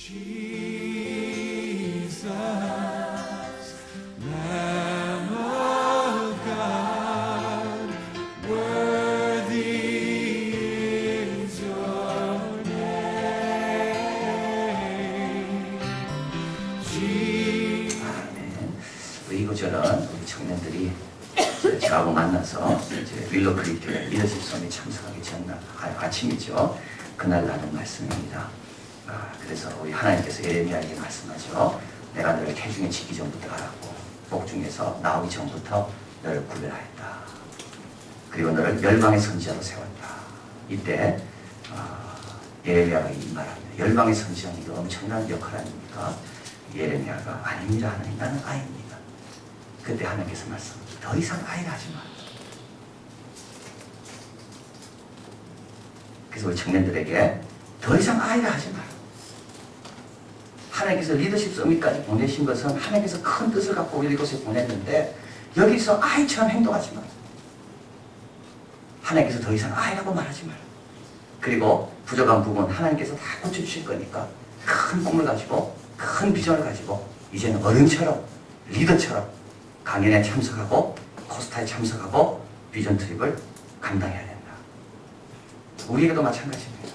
Jesus, Lamb of God, worthy is your name. 아멘. 우리 이 구절은 우리 청년들이 저하고 만나서 이제 윌로크릭 교회 리더십 수업에 참석하기 전날 아침이죠. 그날 나눈 말씀입니다. 그래서 우리 하나님께서 예레미야에게 말씀하죠. 내가 너를 태중에 지기 전부터 알았고 복중에서 나오기 전부터 너를 구별하였다. 그리고 너를 열방의 선지자로 세웠다. 이때 예레미야가 이 말합니다. 열방의 선지자는 이거 엄청난 역할 아닙니까? 예레미야가 아닙니다. 하나님, 나는 아이입니다. 그때 하나님께서 말씀합니다. 더 이상 아이라 하지 마. 그래서 우리 청년들에게 더 이상 아이라 하지 마라. 하나님께서 리더십 서밋까지 보내신 것은 하나님께서 큰 뜻을 갖고 우리 이곳에 보냈는데 여기서 아이처럼 행동하지 마라. 하나님께서 더 이상 아이라고 말하지 마라. 그리고 부족한 부분 하나님께서 다 고쳐주실 거니까 큰 꿈을 가지고 큰 비전을 가지고 이제는 어른처럼 리더처럼 강연에 참석하고 코스타에 참석하고 비전 트립을 감당해야 된다. 우리에게도 마찬가지입니다.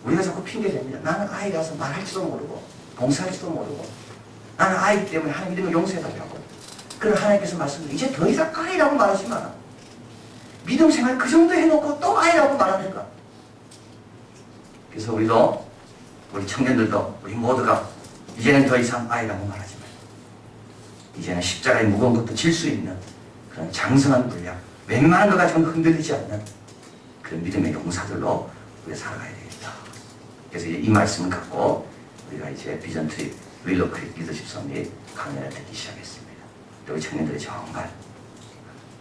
우리가 자꾸 핑계댑니다. 나는 아이라서 말할지도 모르고 봉사할지도 모르고 나는 아이기 때문에 하나님 이름을 용서해달라고. 그럼 하나님께서 말씀하시고 이제 더 이상 아이라고 말하지 마라. 믿음 생활 그 정도 해놓고 또 아이라고 말하니까. 그래서 우리도 우리 청년들도 우리 모두가 이제는 더 이상 아이라고 말하지 마라. 이제는 십자가의 무거운 것도 질 수 있는 그런 장성한 분량, 웬만한 것 가지고는 흔들리지 않는 그런 믿음의 용사들로 우리가 살아가야 되겠다. 그래서 이 말씀을 갖고 우리가 이제 비전 트립 윌로크릭 리더십 서밋 강연을 듣기 시작했습니다. 우리 청년들이 정말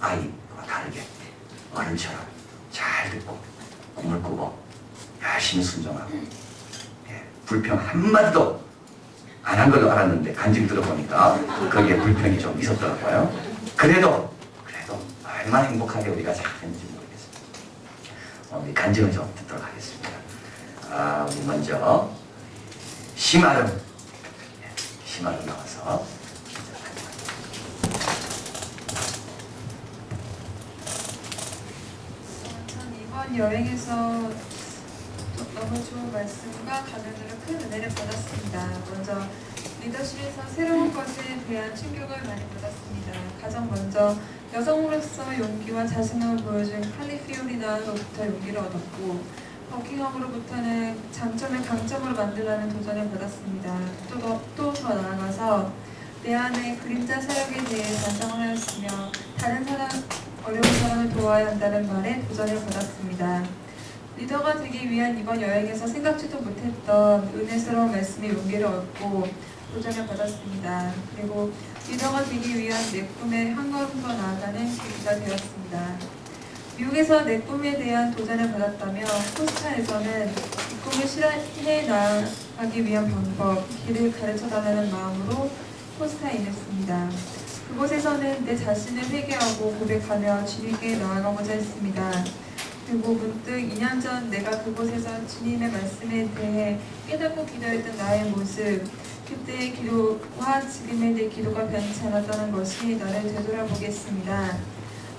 아이와 다르게 어른처럼 잘 듣고 꿈을 꾸고 열심히 순종하고 불평 한마디도 안 한 걸로 알았는데 간증 들어보니까 거기에 불평이 좀 있었더라고요. 그래도 얼마나 행복하게 우리가 잘했는지 모르겠습니다. 우리 간증을 좀 듣도록 하겠습니다. 우리 먼저 심아름 나와서 전 이번 여행에서 너무 좋은 말씀과 강연으로 큰 은혜를 받았습니다. 먼저 리더십에서 새로운 것에 대한 충격을 많이 받았습니다. 가장 먼저 여성으로서 용기와 자신감을 보여준 칼리피오리나로부터 용기를 얻었고 버킹엄으로부터는 장점을 강점으로 만들라는 도전을 받았습니다. 또 더 나아가서 내 안의 그림자 사역에 대해 반성을 하였으며 다른 사람, 어려운 사람을 도와야 한다는 말에 도전을 받았습니다. 리더가 되기 위한 이번 여행에서 생각지도 못했던 은혜스러운 말씀에 용기를 얻고 도전을 받았습니다. 그리고 리더가 되기 위한 내 꿈에 한 걸음 더 나아가는 계기가 되었습니다. 미국에서 내 꿈에 대한 도전을 받았다며 코스타에서는 이 꿈을 실현해 나가기 위한 방법, 길을 가르쳐달라는 마음으로 코스타에 임했습니다. 그곳에서는 내 자신을 회개하고 고백하며 주님께 나아가고자 했습니다. 그리고 문득 2년 전 내가 그곳에서 주님의 말씀에 대해 깨닫고 기도했던 나의 모습, 그때의 기도와 지금의 내 기도가 변치 않았다는 것이 나를 되돌아보겠습니다.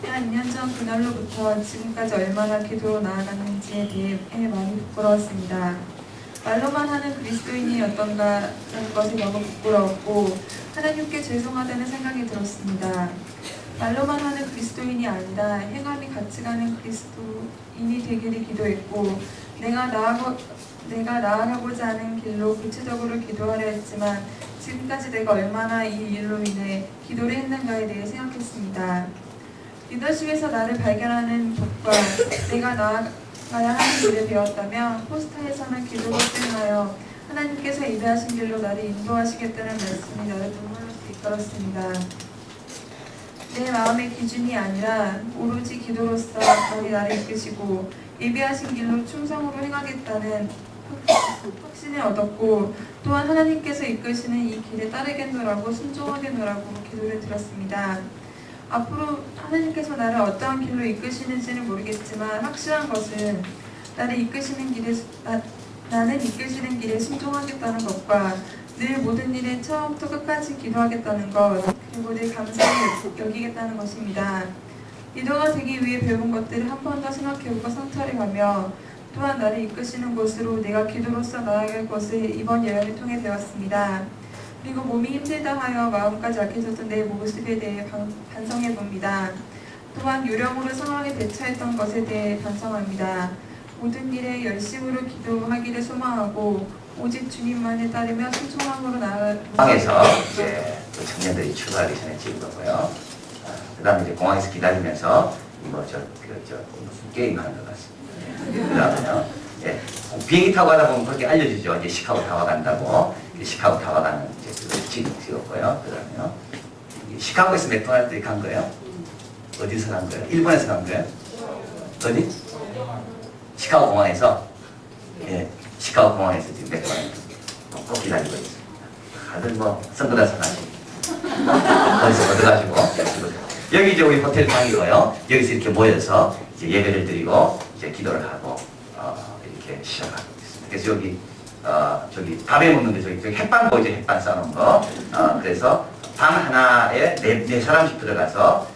한 2년 전 그날로부터 지금까지 얼마나 기도로 나아갔는지에 대해 많이 부끄러웠습니다. 말로만 하는 그리스도인이었던가라는 것이 너무 부끄러웠고 하나님께 죄송하다는 생각이 들었습니다. 말로만 하는 그리스도인이 아니라 행함이 같이 가는 그리스도인이 되기를 기도했고 내가 나아가고자 하는 길로 구체적으로 기도하려 했지만 지금까지 내가 얼마나 이 일로 인해 기도를 했는가에 대해 생각했습니다. 리더십에서 나를 발견하는 법과 내가 나아가야 하는 길을 배웠다면 포스타에서는 기도로 끝나여 하나님께서 예배하신 길로 나를 인도하시겠다는 말씀이 나를 눈물로 이끌었습니다. 내 마음의 기준이 아니라 오로지 기도로서 나를 이끄시고 예비하신 길로 충성으로 행하겠다는 확신을 얻었고 또한 하나님께서 이끄시는 이 길에 따르겠노라고 순종하겠노라고 기도를 드렸습니다. 앞으로 하나님께서 나를 어떠한 길로 이끄시는지는 모르겠지만 확실한 것은 나를 이끄시는 길에 나는 이끄시는 길에 순종하겠다는 것과 늘 모든 일에 처음부터 끝까지 기도하겠다는 것, 그리고 늘 감사히 여기겠다는 것입니다. 리더가 되기 위해 배운 것들을 한 번 더 생각해보고 성찰해가며 또한 나를 이끄시는 곳으로 내가 기도로서 나아갈 것을 이번 여행을 통해 배웠습니다. 그리고 몸이 힘들다 하여 마음까지 약해졌던 내 모습에 대해 반성해봅니다. 또한 요령으로 상황에 대처했던 것에 대해 반성합니다. 모든 일에 열심으로 기도하기를 소망하고 오직 주님만을 따르며 순종함으로 나아가. 공항에서 이제 그 청년들이 출발하기 전에 찍은 거고요. 그다음에 이제 공항에서 기다리면서 무슨 게임 하는 것 같습니다. 그다음에요. 예, 비행기 타고 가다 보면 그렇게 알려주죠. 이제 시카고 타워 간다고. 시카고 타워 가는 이제 그걸 찍었고요. 그다음에요. 시카고에서 맥도날드 간 거예요. 어디서 간 거예요? 일본에서 간 거예요? 어디? 시카고 공항에서. 예, 시카고 공항에서 지금 맥도날드 꼭 기다리고 있습니다. 다들 뭐 선글라스 하나씩 어디서 얻어가지고. 여기 이제 우리 호텔 방이고요. 여기서 이렇게 모여서 이제 예배를 드리고 이제 기도를 하고 이렇게 시작하고 있습니다. 그래서 여기 저기 밥에 먹는데 저기 햇반 보이죠? 햇반 싸놓은 거. 그래서 방 하나에 네 사람씩 들어가서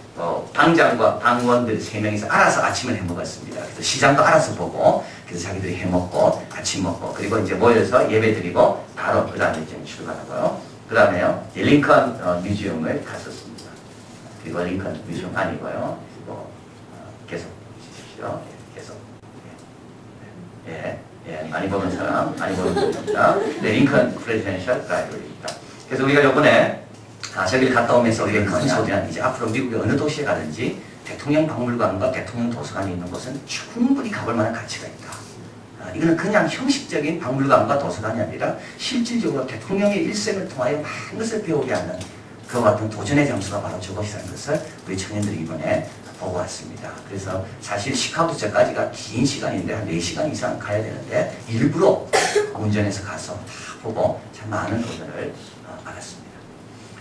방장과 방원들 3명이서 알아서 아침을 해 먹었습니다. 그래서 시장도 알아서 보고 그래서 자기들이 해 먹고 아침 먹고 그리고 이제 모여서 예배 드리고 바로 그 다음에 이제 출발하고요. 그 다음에요 링컨 뮤지엄을 갔었습니다. 그리고 링컨 뮤지엄 아니고요. 그리고 계속 주십시오. 계속 많이 보는 사람 많이 보는 분입니다. 네, 링컨 프레지던셜 라이브러리입니다. 그래서 우리가 요번에 저기를 갔다 오면서 우리가 큰 소리는 이제 앞으로 미국의 어느 도시에 가든지 대통령 박물관과 대통령 도서관이 있는 곳은 충분히 가볼 만한 가치가 있다. 이거는 그냥 형식적인 박물관과 도서관이 아니라 실질적으로 대통령의 일생을 통하여 많은 것을 배우게 하는 그와 같은 도전의 장소가 바로 저곳이라는 것을 우리 청년들이 이번에 보고 왔습니다. 그래서 사실 시카고저까지가 긴 시간인데 한 4시간 이상 가야 되는데 일부러 운전해서 가서 다 보고 참 많은 도전을 받았습니다.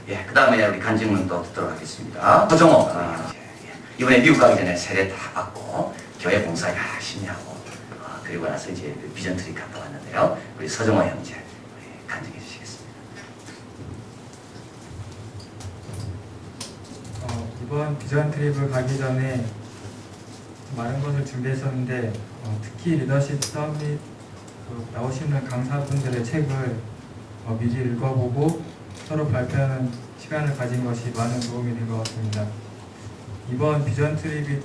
예, 그 다음에 우리 간증문도 듣도록 하겠습니다. 서정호 이번에 미국 가기 전에 세례 다 받고 교회 봉사 열심히 하고 그리고 나서 이제 비전 트립 갔다 왔는데요. 우리 서정호 형제 간증해 주시겠습니다. 이번 비전 트립을 가기 전에 많은 것을 준비했었는데 특히 리더십 서밋 나오시는 강사분들의 책을 미리 읽어보고 서로 발표하는 시간을 가진 것이 많은 도움이 된 것 같습니다. 이번 비전 트립이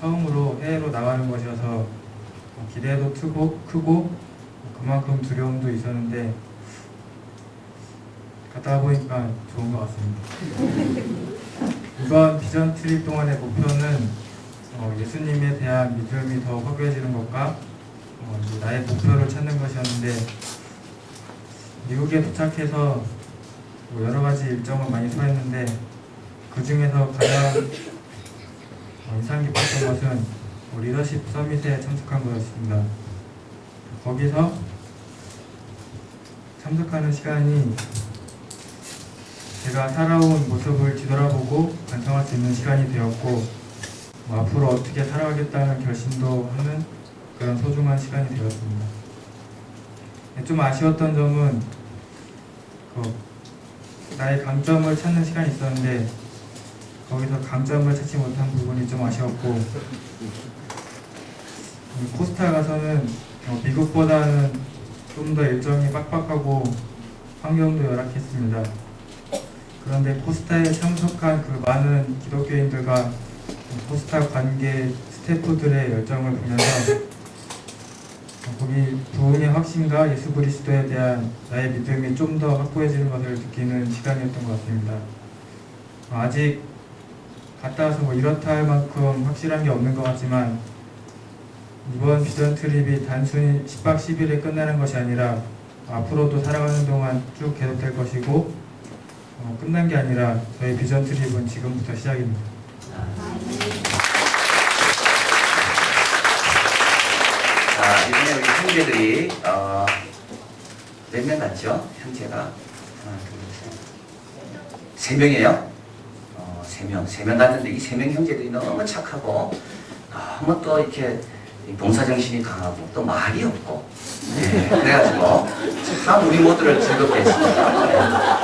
처음으로 해외로 나가는 것이어서 기대도 크고 그만큼 두려움도 있었는데 갔다 보니까 좋은 것 같습니다. 이번 비전 트립 동안의 목표는 예수님에 대한 믿음이 더 확고해지는 것과 나의 목표를 찾는 것이었는데 미국에 도착해서 여러 가지 일정을 많이 소화했는데 그 중에서 가장 인상 깊었던 것은 리더십 서밋에 참석한 것이었습니다. 거기서 참석하는 시간이 제가 살아온 모습을 뒤돌아보고 반성할 수 있는 시간이 되었고 앞으로 어떻게 살아가겠다는 결심도 하는 그런 소중한 시간이 되었습니다. 좀 아쉬웠던 점은 나의 강점을 찾는 시간이 있었는데 거기서 강점을 찾지 못한 부분이 좀 아쉬웠고 코스타 가서는 미국보다는 좀 더 일정이 빡빡하고 환경도 열악했습니다. 그런데 코스타에 참석한 그 많은 기독교인들과 코스타 관계 스태프들의 열정을 보면서 거기 부흥의 확신과 예수 그리스도에 대한 나의 믿음이 좀 더 확고해지는 것을 느끼는 시간이었던 것 같습니다. 아직 갔다 와서 이렇다 할 만큼 확실한 게 없는 것 같지만 이번 비전 트립이 단순히 10박 10일에 끝나는 것이 아니라 앞으로도 살아가는 동안 쭉 계속될 것이고 끝난 게 아니라 저희 비전 트립은 지금부터 시작입니다. 이번에 우리 형제들이 몇 명 갔죠? 형제가 하나, 둘, 셋, 3명이에요. 3명 갔는데 이 3명 형제들이 너무 착하고 너무 또 이렇게 이 봉사정신이 강하고 또 말이 없고 예, 그래가지고 참 우리 모두를 즐겁게 했습니다.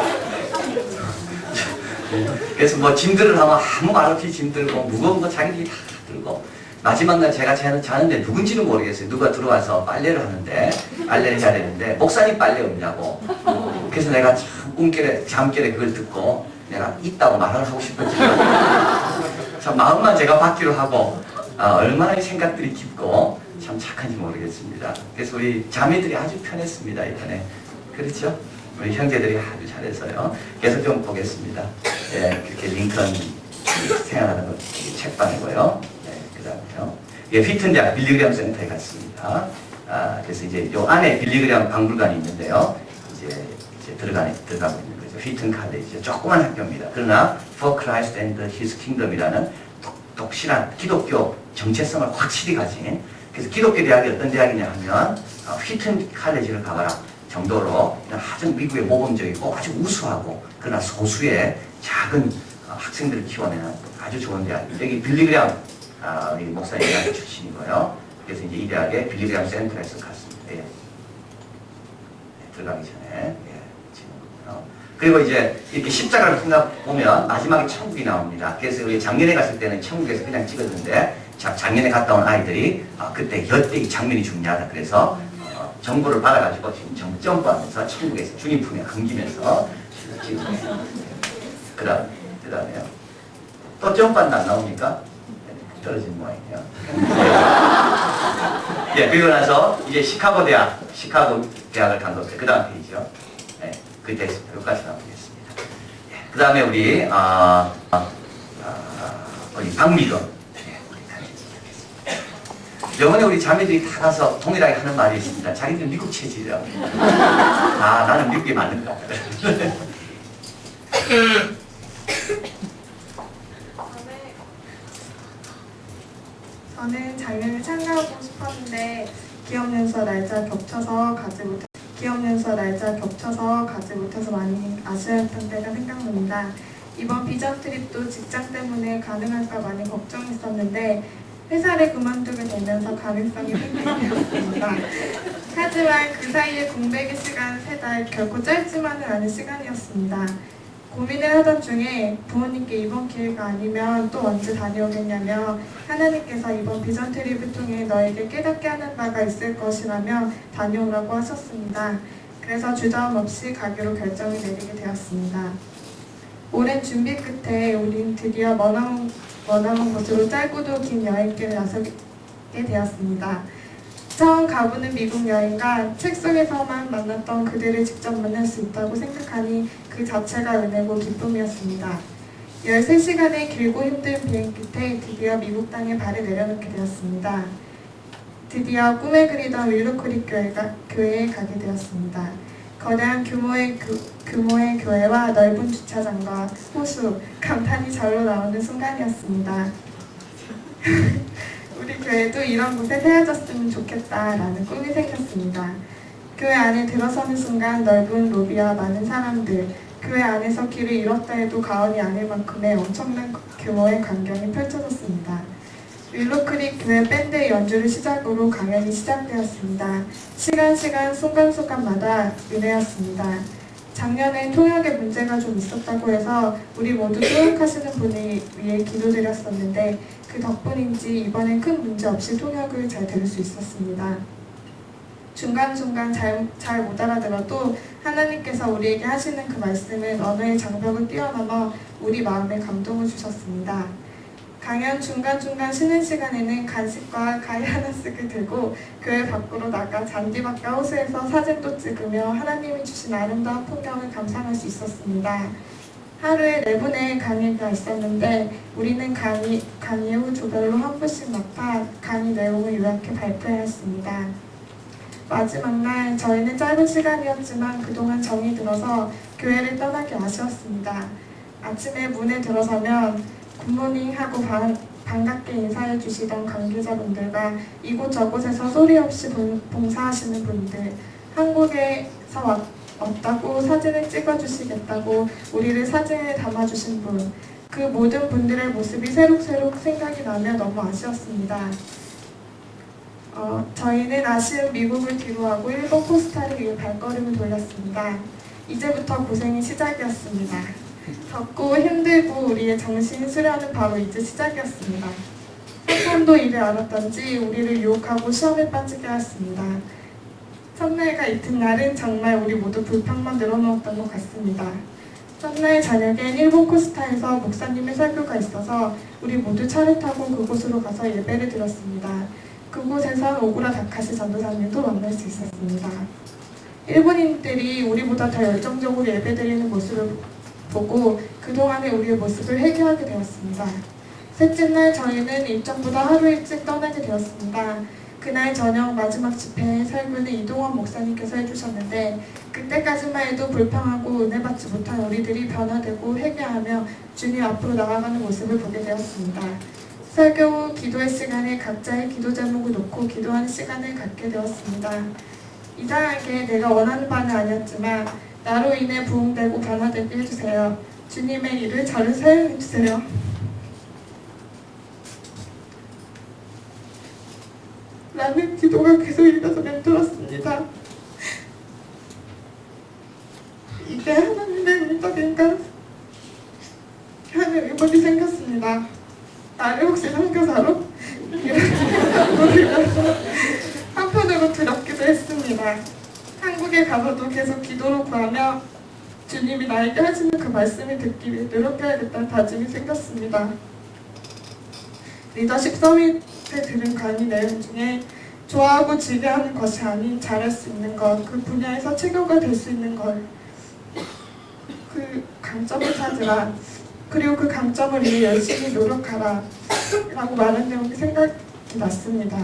그래서 뭐 짐들을 하면 아무 말 없이 짐들고 무거운 거 자기들이 다 들고 마지막 날 제가 자는데 누군지는 모르겠어요. 누가 들어와서 빨래를 하는데 빨래를 해야 되는데 목사님 빨래 없냐고. 그래서 내가 참 잠결에 그걸 듣고 내가 있다고 말을 하고 싶었지만 참 마음만 제가 받기로 하고 얼마나 이 생각들이 깊고 참 착한지 모르겠습니다. 그래서 우리 자매들이 아주 편했습니다 이번에. 그렇죠? 우리 형제들이 아주 잘해서요. 계속 좀 보겠습니다. 예, 그렇게 링컨 생활하는 거 책방이고요. 그 다음에요. 예, 휘튼 대학 빌리그램 센터에 갔습니다. 그래서 이제 요 안에 빌리그램 박물관이 있는데요. 이제 들어가고 있는 거죠. 휘튼 칼레지 조그만 학교입니다. 그러나 For Christ and His Kingdom이라는 독실한 기독교 정체성을 확실히 가진, 그래서 기독교 대학이 어떤 대학이냐 하면 휘튼 칼레지를 가봐라 정도로 아주 미국의 모범적이고 아주 우수하고 그러나 소수의 작은 학생들을 키워내는 아주 좋은 대학. 여기 빌리그램 우리 목사님 대학 출신이고요. 그래서 이제 이 대학에 빌리그램 센터에서 갔습니다. 예. 들어가기 전에 지금 그리고 이제 이렇게 십자가를 생각 보면 마지막에 천국이 나옵니다. 그래서 우리 작년에 갔을 때는 천국에서 그냥 찍었는데 작년에 갔다 온 아이들이 그때 여태 이 장면이 중요하다. 그래서 정보를 받아가지고 지금 점프하면서 천국에서 주님 품에 안기면서 지금 그 다음에요. 또 점프한다 안 나옵니까? 떨어진 모양이에요. 예, 그리고 나서 이제 시카고 대학을 간 것을 그 다음 페이지요. 네, 그때 여기까지 나오겠습니다. 예, 그 다음에 우리 박미경. 영원에 우리 자매들이 다 가서 동일하게 하는 말이 있습니다. 자기들 미국 체질이라고. 나는 미국에 맞는 것 같아. 저는 작년에 참가하고 싶었는데 기업 연수 날짜 겹쳐서 가지 못해서 많이 아쉬웠던 때가 생각납니다. 이번 비전 트립도 직장 때문에 가능할까 많이 걱정했었는데 회사를 그만두게 되면서 가능성이 생기었습니다. 하지만 그 사이에 공백의 시간 3달 결코 짧지만은 않은 시간이었습니다. 고민을 하던 중에 부모님께 이번 기회가 아니면 또 언제 다녀오겠냐며 하나님께서 이번 비전 트립을 통해 너에게 깨닫게 하는 바가 있을 것이라며 다녀오라고 하셨습니다. 그래서 주저함 없이 가기로 결정을 내리게 되었습니다. 오랜 준비 끝에 우린 드디어 머나먼 곳으로 짧고도 긴 여행길을 나서게 되었습니다. 처음 가보는 미국 여행과 책 속에서만 만났던 그들을 직접 만날 수 있다고 생각하니 그 자체가 은혜고 기쁨이었습니다. 13시간의 길고 힘든 비행 끝에 드디어 미국 땅에 발을 내려놓게 되었습니다. 드디어 꿈에 그리던 윌로크릭 교회에 가게 되었습니다. 거대한 규모의 교회와 넓은 주차장과 호수, 감탄이 절로 나오는 순간이었습니다. 우리 교회도 이런 곳에 세워졌으면 좋겠다라는 꿈이 생겼습니다. 교회 안에 들어서는 순간 넓은 로비와 많은 사람들, 교회 안에서 길을 잃었다 해도 가언이 아닐 만큼의 엄청난 규모의 광경이 펼쳐졌습니다. 윌로크릭 교회 밴드의 연주를 시작으로 강연이 시작되었습니다. 시간 순간순간마다 은혜였습니다. 작년에 통역에 문제가 좀 있었다고 해서 우리 모두 통역하시는 분을 위해 기도드렸었는데 그 덕분인지 이번엔 큰 문제 없이 통역을 잘 들을 수 있었습니다. 중간중간 잘 못 알아들어도 하나님께서 우리에게 하시는 그 말씀은 언어의 장벽을 뛰어넘어 우리 마음에 감동을 주셨습니다. 강연 중간중간 쉬는 시간에는 간식과 과일 하나씩을 들고 교회 밖으로 나가 잔디밭과 호수에서 사진도 찍으며 하나님이 주신 아름다운 풍경을 감상할 수 있었습니다. 하루에 4분의 강의가 있었는데 우리는 강의 후 조별로 한 분씩 맡아 강의 내용을 요약해 발표하였습니다. 마지막 날 저희는 짧은 시간이었지만 그동안 정이 들어서 교회를 떠나기 아쉬웠습니다. 아침에 문에 들어서면 굿모닝 하고 반갑게 인사해 주시던 관계자분들과 이곳저곳에서 소리 없이 봉사하시는 분들, 한국에서 왔다고 사진을 찍어주시겠다고 우리를 사진에 담아주신 분, 그 모든 분들의 모습이 새록새록 생각이 나며 너무 아쉬웠습니다. 저희는 아쉬운 미국을 뒤로하고 일본 코스타를 위해 발걸음을 돌렸습니다. 이제부터 고생이 시작이었습니다. 덥고 힘들고 우리의 정신 수련은 바로 이제 시작이었습니다. 상관도 이를 알았던지 우리를 유혹하고 시험에 빠지게 하였습니다. 첫날과 이튿날은 정말 우리 모두 불평만 늘어놓았던 것 같습니다. 첫날 저녁엔 일본 코스타에서 목사님의 설교가 있어서 우리 모두 차를 타고 그곳으로 가서 예배를 드렸습니다. 그곳에선 오구라 다카시 전도사님도 만날 수 있었습니다. 일본인들이 우리보다 더 열정적으로 예배드리는 모습을 보고 그동안의 우리의 모습을 회개하게 되었습니다. 셋째 날 저희는 일정보다 하루 일찍 떠나게 되었습니다. 그날 저녁 마지막 집회의 설교는 이동원 목사님께서 해주셨는데 그때까지만 해도 불평하고 은혜받지 못한 우리들이 변화되고 회개하며 주님 앞으로 나아가는 모습을 보게 되었습니다. 설교 후 기도의 시간에 각자의 기도 제목을 놓고 기도하는 시간을 갖게 되었습니다. 이상하게 내가 원하는 바는 아니었지만 나로 인해 부흥되고 변화되게 해주세요. 주님의 일을 저를 사용해주세요. 라는 기도가 계속 입에서 맴돌았습니다. 이게 하나님의 응답인가 하는 의문이 생겼습니다. 나를 혹시 선교사로? 이런 생각이 들면서 한편으로 두렵기도 했습니다. 한국에 가서도 계속 기도로 구하며 주님이 나에게 하시는 그 말씀을 듣기 위해 노력해야겠다는 다짐이 생겼습니다. 리더십 서밋에 들은 강의 내용 중에 좋아하고 즐겨하는 것이 아닌 잘할 수 있는 것, 그 분야에서 최고가 될 수 있는 것, 그 강점을 찾으라, 그리고 그 강점을 위해 열심히 노력하라 라고 말한 내용이 생각이 났습니다.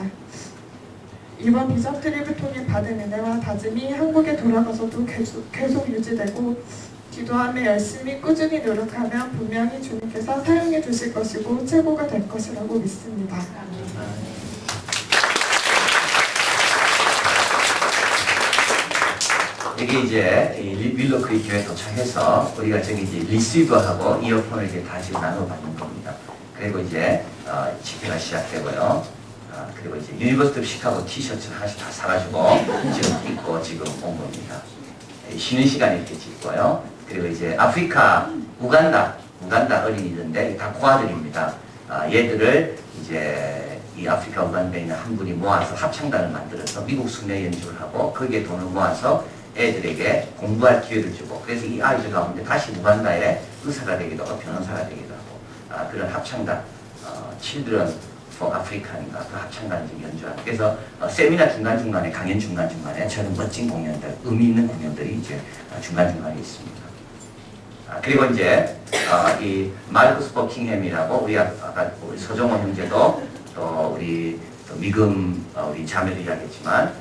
이번 비전 트립을 통해 받은 은혜와 다짐이 한국에 돌아가서도 계속 유지되고 기도하며 열심히 꾸준히 노력하면 분명히 주님께서 사용해 주실 것이고 최고가 될 것이라고 믿습니다. 여기 이제 윌로크리 교회 도착해서 우리가 저기 이제 리시버하고 이어폰을 이제 다시 나눠받는 겁니다. 그리고 이제 집회가 시작되고요. 그리고 이제 유니버시티 오브 시카고 티셔츠를 하나씩 다 사가지고 지금 입고 지금 온 겁니다. 쉬는 시간에 이렇게 찍고요. 그리고 이제 아프리카, 우간다 어린이들인데 다 고아들입니다. 얘들을 이제 이 아프리카 우간다에 있는 한 분이 모아서 합창단을 만들어서 미국 순회 연주를 하고 거기에 돈을 모아서 애들에게 공부할 기회를 주고 그래서 이 아이들 가운데 다시 우간다에 의사가 되기도 하고 변호사가 되기도 하고 그런 합창단 Children for Africa인가 그 합창단을 지금 연주하는 그래서 세미나 중간중간에 강연 중간중간에 저는 멋진 공연들 의미 있는 공연들이 이제 중간중간에 있습니다. 그리고 이제 이 마르쿠스 버킹햄이라고 우리 아까 우리 서정원 형제도 또 우리 또 미금 우리 자매도 이야기했지만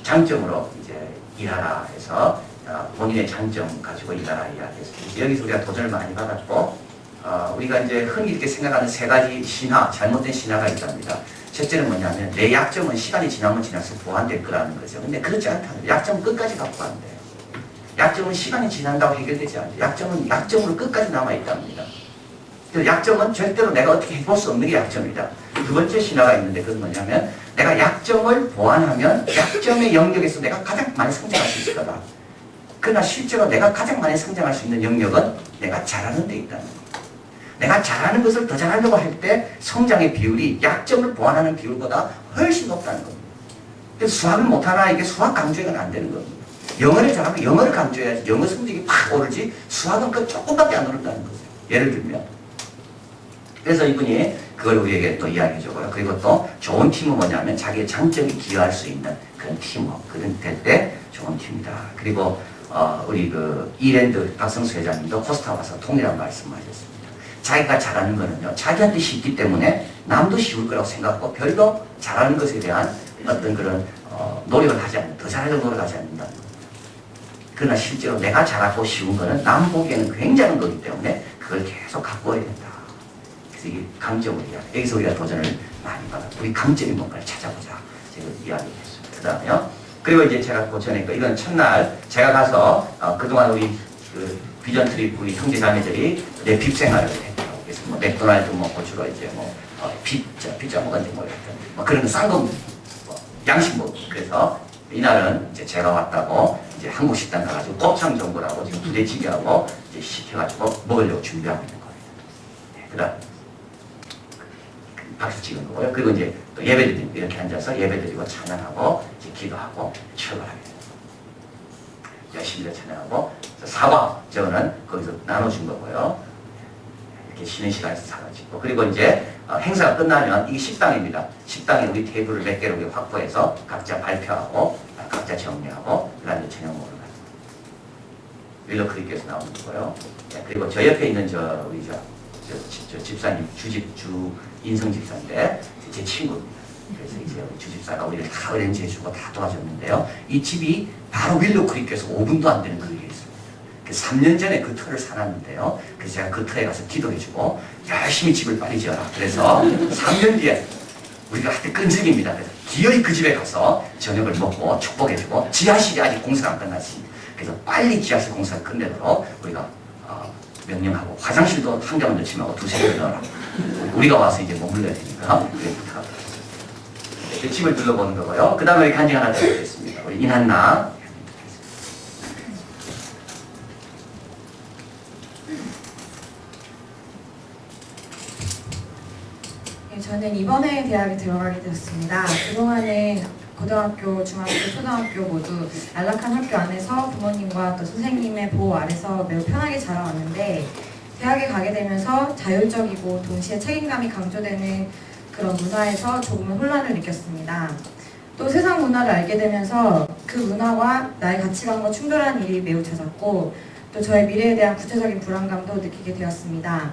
장점으로 이제 일하라 해서 본인의 장점 가지고 일하라 이야기했습니다. 여기서 우리가 도전을 많이 받았고 우리가 이제 흔히 이렇게 생각하는 세 가지 신화, 잘못된 신화가 있답니다. 첫째는 뭐냐면 내 약점은 시간이 지나면 지날수록 보완될 거라는 거죠. 근데 그렇지 않다는 거예요. 약점은 끝까지 갖고 안 돼요. 약점은 시간이 지난다고 해결되지 않죠. 약점은 약점으로 끝까지 남아있답니다. 약점은 절대로 내가 어떻게 해볼 수 없는 게 약점이다. 두 번째 신화가 있는데 그건 뭐냐면 내가 약점을 보완하면 약점의 영역에서 내가 가장 많이 성장할 수 있을 거다. 그러나 실제로 내가 가장 많이 성장할 수 있는 영역은 내가 잘하는 데 있다는 거예요. 내가 잘하는 것을 더 잘하려고 할 때 성장의 비율이 약점을 보완하는 비율보다 훨씬 높다는 겁니다. 그래서 수학을 못하는 아이에게 수학 강조해서는 안 되는 겁니다. 영어를 잘하면 영어를 강조해야지 영어 성적이 팍 오르지 수학은 그 조금밖에 안 오른다는 거죠. 예를 들면. 그래서 이분이 그걸 우리에게 또 이야기해주고요. 그리고 또 좋은 팀은 뭐냐면 자기의 장점이 기여할 수 있는 그런 팀워크, 그런 될 때 좋은 팀이다. 그리고 우리 그 이랜드 박성수 회장님도 코스타 와서 동일한 말씀하셨습니다. 자기가 잘하는 거는요, 자기한테 쉽기 때문에 남도 쉬울 거라고 생각하고 별로 잘하는 것에 대한 어떤 그런 노력을 하지 않는, 더 잘하려고 노력하지 않는다는 거예요. 그러나 실제로 내가 잘하고 쉬운 거는 남 보기에는 굉장한 거기 때문에 그걸 계속 갖고 와야 된다. 그래서 이게 강점을 이야기. 여기서 우리가 도전을 많이 받았고 우리 강점이 뭔가를 찾아보자. 제가 이야기했습니다. 그 다음에요. 그리고 이제 제가 고쳐내니까 이건 첫날 제가 가서 그동안 우리 그 비전 트립 우리 형제 자매들이 내 빕 생활을 했더라고. 그래서 뭐 맥도날드 먹고 주로 이제 뭐 피자 먹었는지 모르겠던데 뭐 그런 거 싼 거 양식 먹. 그래서 이날은 이제 제가 왔다고 이제 한국 식당 가가지고 곱창 전골하고 지금 부대찌개하고 이제 시켜가지고 먹으려고 준비하고 있는 거예요. 네, 그다음 박수 찍은 거고요. 그리고 이제 또 예배드리고 이렇게 앉아서 예배드리고 찬양하고 이제 기도하고 출발합니다. 열심히 찬양하고 사과 저는 거기서 나눠준 거고요. 이렇게 쉬는 시간에서 사과 찍고 그리고 이제 행사가 끝나면 이게 식당입니다. 식당에 우리 테이블을 몇 개로 확보해서 각자 발표하고 각자 정리하고 그다음에 저녁 먹으러 가는 거예요. 윌러 크리크에서 나오는 거고요. 네, 그리고 저 옆에 있는 우리 저 집사님 주 인성 집사인데 제 친구입니다. 그래서 이제 우리 주집사가 우리를 다 어렌지 해주고 다 도와줬는데요. 이 집이 바로 윌러 크리크에서 5분도 안 되는 거리에 있습니다. 3년 전에 그 터를 사놨는데요. 그래서 제가 그 터에 가서 기도해주고 열심히 집을 빨리 지어라. 그래서 3년 뒤에 우리가 하여튼 끈질깁니다. 그래서 기어이 그 집에 가서 저녁을 먹고 축복해주고 지하실이 아직 공사가 안 끝났습니다. 그래서 빨리 지하실 공사를 끝내도록 우리가 명령하고 화장실도 한 개만 넣지 말고 두세 개 넣어라. 우리가 와서 이제 머물러야 되니까 그래 부탁합니다. 그 집을 둘러보는 거고요. 그 다음에 간증 하나 더 드리겠습니다. 우리 인한나. 저는 이번에 대학에 들어가게 되었습니다. 그동안은 고등학교, 중학교, 초등학교 모두 안락한 학교 안에서 부모님과 또 선생님의 보호 아래서 매우 편하게 자라왔는데 대학에 가게 되면서 자율적이고 동시에 책임감이 강조되는 그런 문화에서 조금은 혼란을 느꼈습니다. 또 세상 문화를 알게 되면서 그 문화와 나의 가치관과 충돌하는 일이 매우 잦았고 또 저의 미래에 대한 구체적인 불안감도 느끼게 되었습니다.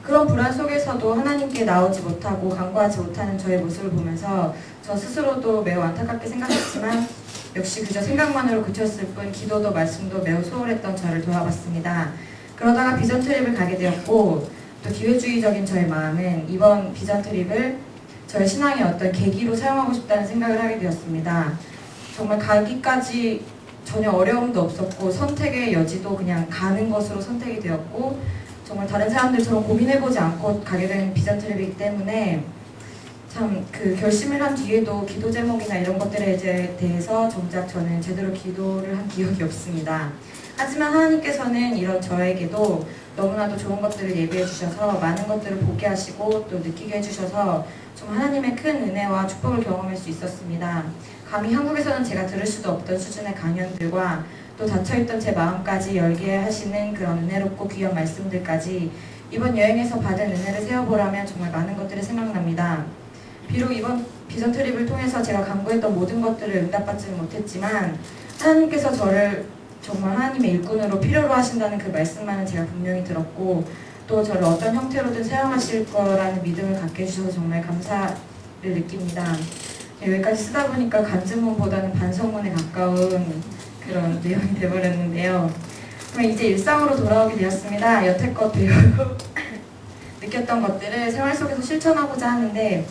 그런 불안 속에서도 하나님께 나오지 못하고 간구하지 못하는 저의 모습을 보면서 저 스스로도 매우 안타깝게 생각했지만 역시 그저 생각만으로 그쳤을 뿐 기도도 말씀도 매우 소홀했던 저를 돌아봤습니다. 그러다가 비전 트립을 가게 되었고 또 기회주의적인 저의 마음은 이번 비전 트립을 저의 신앙의 어떤 계기로 사용하고 싶다는 생각을 하게 되었습니다. 정말 가기까지 전혀 어려움도 없었고 선택의 여지도 그냥 가는 것으로 선택이 되었고 정말 다른 사람들처럼 고민해보지 않고 가게 된 비전 트립이기 때문에 참 그 결심을 한 뒤에도 기도 제목이나 이런 것들에 대해서 정작 저는 제대로 기도를 한 기억이 없습니다. 하지만 하나님께서는 이런 저에게도 너무나도 좋은 것들을 예비해 주셔서 많은 것들을 보게 하시고 또 느끼게 해주셔서 정말 하나님의 큰 은혜와 축복을 경험할 수 있었습니다. 감히 한국에서는 제가 들을 수도 없던 수준의 강연들과 또 닫혀있던 제 마음까지 열게 하시는 그런 은혜롭고 귀한 말씀들까지 이번 여행에서 받은 은혜를 세어보라면 정말 많은 것들이 생각납니다. 비록 이번 비전 트립을 통해서 제가 간구했던 모든 것들을 응답받지는 못했지만 하나님께서 저를 정말 하나님의 일꾼으로 필요로 하신다는 그 말씀만은 제가 분명히 들었고 또 저를 어떤 형태로든 사용하실 거라는 믿음을 갖게 해주셔서 정말 감사를 느낍니다. 여기까지 쓰다 보니까 간증문보다는 반성문에 가까운 그런 내용이 되어버렸는데요. 그럼 이제 일상으로 돌아오게 되었습니다. 여태껏 배우고 느꼈던 것들을 생활 속에서 실천하고자 하는데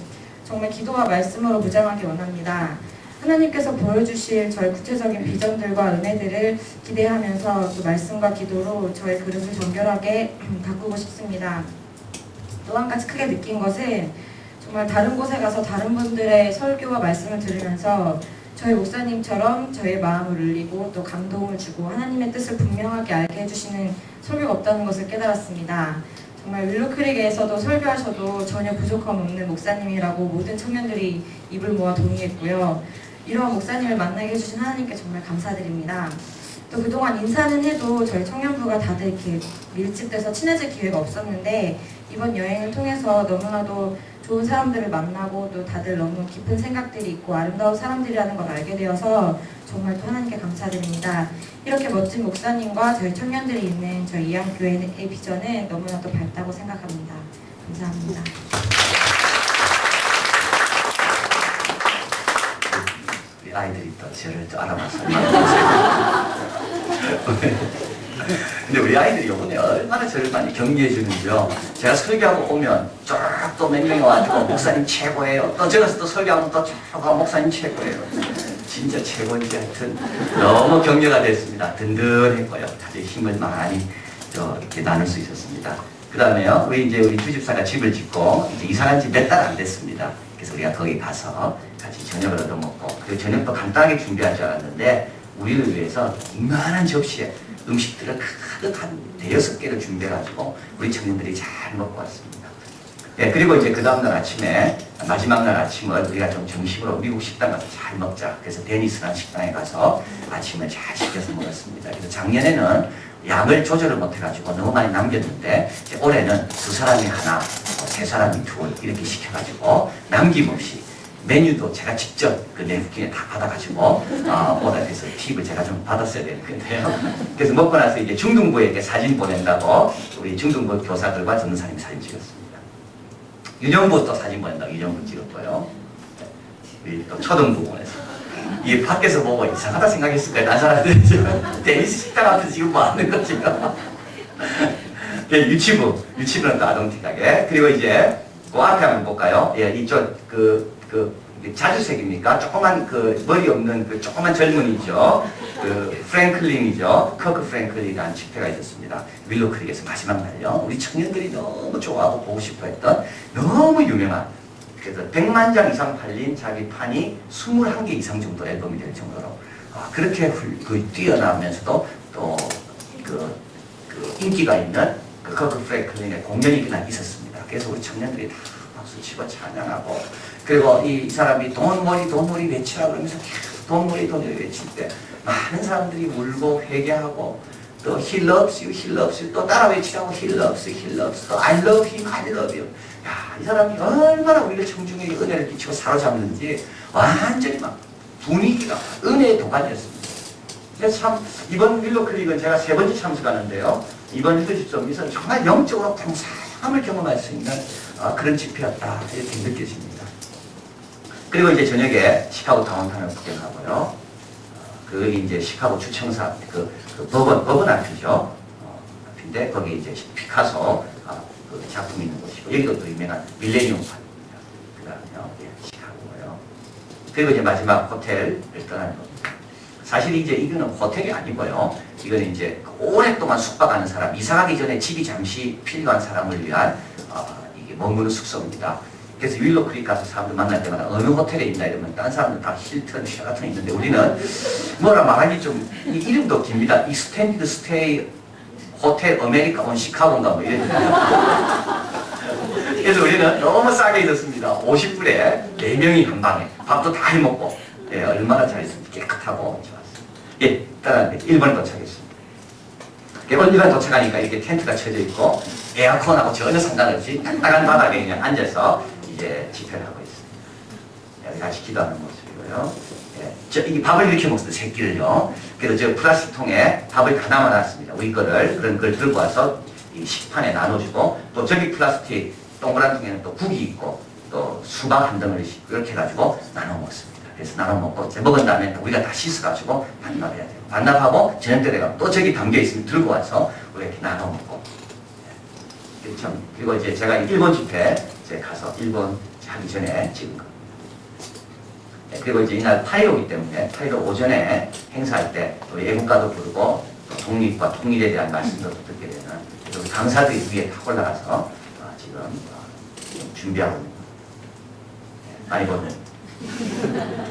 정말 기도와 말씀으로 무장하기 원합니다. 하나님께서 보여주실 저의 구체적인 비전들과 은혜들을 기대하면서 또 말씀과 기도로 저의 그릇을 정결하게 가꾸고 싶습니다. 또 한 가지 크게 느낀 것은 정말 다른 곳에 가서 다른 분들의 설교와 말씀을 들으면서 저희 목사님처럼 저의 마음을 울리고 또 감동을 주고 하나님의 뜻을 분명하게 알게 해주시는 설교가 없다는 것을 깨달았습니다. 정말 윌로크릭에서도 설교하셔도 전혀 부족함 없는 목사님이라고 모든 청년들이 입을 모아 동의했고요. 이러한 목사님을 만나게 해주신 하나님께 정말 감사드립니다. 또 그동안 인사는 해도 저희 청년부가 다들 이렇게 밀집돼서 친해질 기회가 없었는데 이번 여행을 통해서 너무나도 좋은 사람들을 만나고 또 다들 너무 깊은 생각들이 있고 아름다운 사람들이라는 걸 알게 되어서 정말 또 하나님께 감사드립니다. 이렇게 멋진 목사님과 저희 청년들이 있는 저희 이양교회의 비전은 너무나도 밝다고 생각합니다. 감사합니다. 우리 아이들이 또 저를 또 알아봐서 근데 우리 아이들이 이번에 얼마나 저를 많이 격려해 주는지요. 제가 설교하고 오면 쫙 또 몇 명이 와가지고 목사님 최고예요. 또 저기서 또 설교하면 또 쫙 목사님 최고예요. 진짜 최고인지 하여튼 너무 격려가 됐습니다. 든든했고요. 다들 힘을 많이 이렇게 나눌 수 있었습니다. 그 다음에요. 우리 주집사가 집을 짓고 이제 이사한 지 몇 달 안 됐습니다. 그래서 우리가 거기 가서 같이 저녁을 얻어먹고 그리고 저녁도 간단하게 준비할 줄 알았는데 우리를 위해서 이만한 접시에 음식들을 가득 한 5-6개를 준비해가지고 우리 청년들이 잘 먹고 왔습니다. 예, 그리고 이제 그 다음날 아침에, 마지막 날 아침을 우리가 좀 정식으로 미국 식당 가서 잘 먹자. 그래서 데니스라는 식당에 가서 아침을 잘 시켜서 먹었습니다. 그래서 작년에는 양을 조절을 못해가지고 너무 많이 남겼는데, 이제 올해는 2사람이 하나, 3사람이 둘, 이렇게 시켜가지고 남김없이 메뉴도 제가 직접 그 내부킹에 다 받아가지고 오다해서 팁을 제가 좀 받았어야 되는데요. 그래서 먹고 나서 이제 중등부에게 사진 보낸다고 우리 중등부 교사들과 전도사님이 사진 찍었습니다. 유년부 또 사진 보낸다고 유년부 찍었고요. 우리 또 초등부 보내서 이 밖에서 보고 이상하다 생각했을 거예요. 난 사람들이 지금 데니스 식당 앞에서 지금 뭐 하는 거지? 네, 유치부는 또 아동팀 가게. 그리고 이제 그 앞에 한번 볼까요? 예, 이쪽 자주색입니까? 조그만 그 머리 없는 그 조그만 젊은이죠. 그 프랭클린이죠. 커크 프랭클린이라는 집회가 있었습니다. 윌로 크릭에서 마지막 날요. 우리 청년들이 너무 좋아하고 보고 싶어했던 너무 유명한, 그래서 100만 장 이상 팔린 자기 판이 21개 이상 정도 앨범이 될 정도로 그렇게 뛰어나면서도 또 그 인기가 있는 그 커크 프랭클린의 공연이 그날 있었습니다. 그래서 우리 청년들이 다 박수 치고 찬양하고, 그리고 이 사람이 돈머리 외치라 그러면서 계속 돈머리 외칠 때 많은 사람들이 울고 회개하고, 또 He loves you 또 따라 외치라고 He loves you 또 I love him, I love you. 야, 이 사람이 얼마나 우리를 청중에게 은혜를 끼치고 사로잡는지 완전히 막 분위기가 은혜의 도가니였습니다. 그래서 참 이번 윌로 클릭은 제가 3번째 참석하는데요. 이번 리더십 서밋은 정말 영적으로 감사함을 경험할 수 있는 그런 집회였다, 이렇게 느껴집니다. 그리고 이제 저녁에 시카고 다운타운을 구경하고요. 그 이제 시카고 주청사 그 법원 앞이죠. 앞인데 거기 이제 피카소 그 작품이 있는 곳이고, 여기도 또 유명한 밀레니엄 파크입니다. 그 다음에요, 시카고고요. 그리고 이제 마지막 호텔을 떠나는 겁니다. 사실 이제 이거는 호텔이 아니고요. 이거는 이제 오랫동안 숙박하는 사람, 이사가기 전에 집이 잠시 필요한 사람을 위한 이게 머무는 숙소입니다. 그래서 윌로 크릭 가서 사람들 만날 때마다 어느 호텔에 있나 이러면 다른 사람들 다 힐튼, 쉐라톤 있는데 우리는 뭐라 말하기 좀 이름도 깁니다. 익스텐디드 스테이 호텔 아메리카 온 시카고인가 뭐 이런. 그래서 우리는 너무 싸게 있었습니다. 50불에 4명이 한 방에 밥도 다 해먹고, 예, 얼마나 잘했습니까? 깨끗하고 좋았어요. 예, 따라 1번 도착했습니다. 언니가 도착하니까 이렇게 텐트가 쳐져 있고 에어컨하고 전혀 상관없이 딱딱한 바닥에 그냥 앉아서 이제 집회를 하고 있습니다. 여기 같이 기도하는 모습이고요. 예, 이 밥을 이렇게 먹습니다. 새끼를요. 그래서 저 플라스틱 통에 밥을 다 남아놨습니다. 우리 거를, 그런 걸 들고 와서 이 식판에 나눠주고, 또 저기 플라스틱 동그란 통에는 또 국이 있고 또 수박 한 덩어리씩 이렇게 해가지고 나눠 먹습니다. 그래서 나눠 먹고 이제 먹은 다음에 우리가 다 씻어가지고 반납해야 돼요. 반납하고 저녁 때 내가 또 저기 담겨 있으면 들고 와서 우리 이렇게 나눠 먹고. 그리고 이제 제가 일본 집회 이제 가서 일본 하기 전에 찍은 거. 그리고 이제 이날 8.15이기 때문에 8.15 오전에 행사할 때 우리 애국가도 부르고 또 독립과 통일에 대한 말씀도 듣게 되는, 그래서 우리 강사들이 위에 다 올라가서 지금 준비하고 있는 거. 많이 보는.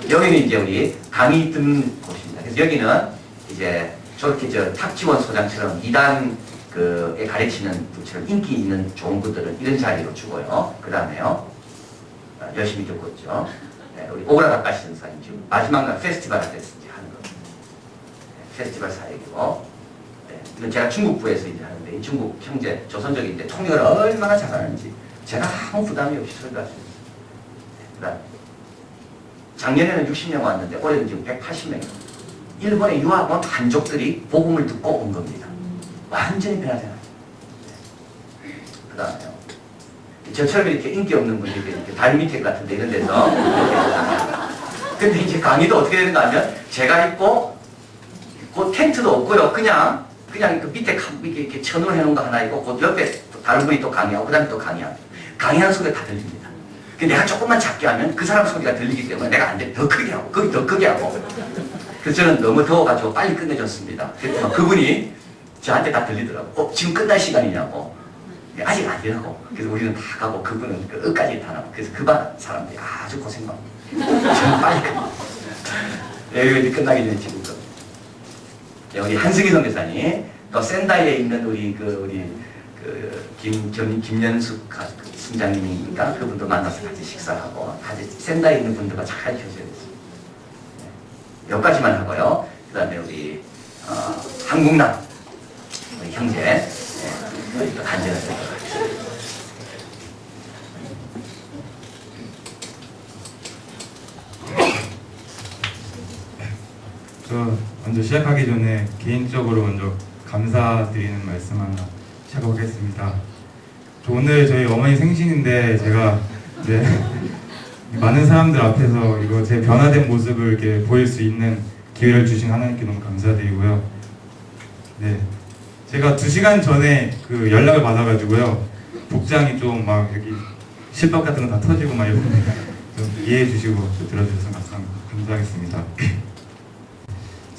여기는 이제 우리 강의 듣는 곳입니다. 그래서 여기는 이제 저렇게 저 탁지원 소장처럼 2단 그에 가르치는 분처럼 인기 있는 좋은 분들은 이런 자리로 주고요. 그 다음에요, 열심히 듣고 있죠. 네, 우리 오그라 다카시 전사님 지금 마지막 날 페스티벌 할 때 하는 거. 네, 페스티벌 사역이고, 네, 이건 제가 중국부에서 이제 하는데, 이 중국 형제 조선족인데 통역을 얼마나 잘하는지 제가 아무 부담이 없이 설교할 수 있어요. 네, 그 다음 작년에는 60명 왔는데 올해는 지금 180명이에요. 일본에 유학 온 한족들이 복음을 듣고 온 겁니다. 완전히 변화되나요. 네. 그 다음에요, 저처럼 이렇게 인기 없는 분들이 이렇게 다리 밑에 같은데 이런 데서 근데 이제 강의도 어떻게 되는가 하면 제가 있고 그 텐트도 없고요. 그냥 그 밑에 이렇게 천으로 해놓은 거 하나 있고 그 옆에 다른 분이 또 강의하고 그 다음에 또 강의하고, 강의하는 소리가 다 들립니다. 근데 내가 조금만 작게 하면 그 사람 소리가 들리기 때문에 내가 안 돼. 더 크게 하고, 거기 더 크게 하고. 그래서 저는 너무 더워가지고 빨리 끝내줬습니다. 그랬더니 그분이 저한테 다 들리더라고. 지금 끝날 시간이냐고. 아직 안 되라고. 그래서 우리는 다 가고 그분은 끝까지 다 나고. 그래서 그 반 사람들이 아주 고생 많고. 저는 빨리 여기 끝나기 전에 지금 우리 한승희 선교사님, 또 센다이에 있는 우리 김연숙 승장님인가 그분도 만나서 같이 식사하고 같이 센다이에 있는 분들과 잘 가르쳐줘야 됐습니다. 여기까지만 하고요. 그다음에 우리 한국남 우리 형제 또 간증을 드리도록 하겠습니다. 저 먼저 시작하기 전에 개인적으로 먼저 감사드리는 말씀 하나 시작하겠습니다. 오늘 저희 어머니 생신인데 제가 이제 많은 사람들 앞에서 이거 제 변화된 모습을 이렇게 보일 수 있는 기회를 주신 하나님께 너무 감사드리고요. 네, 제가 2시간 전에 그 연락을 받아가지고요. 복장이 좀 막 여기 실밥 같은 거 다 터지고 막 이러고 좀 이해해 주시고 들어주셔서 감사하겠습니다.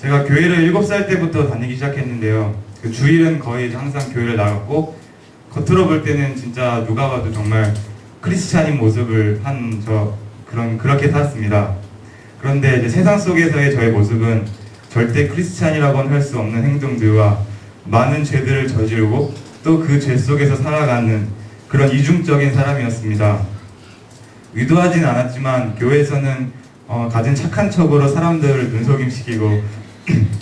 제가 교회를 7살 때부터 다니기 시작했는데요. 그 주일은 거의 항상 교회를 나갔고 겉으로 볼 때는 진짜 누가 봐도 정말 크리스찬인 모습을 한 그렇게 살았습니다. 그런데 이제 세상 속에서의 저의 모습은 절대 크리스찬이라고는 할 수 없는 행동들과 많은 죄들을 저지르고 또 그 죄 속에서 살아가는 그런 이중적인 사람이었습니다. 의도하진 않았지만 교회에서는 가진 착한 척으로 사람들을 눈속임시키고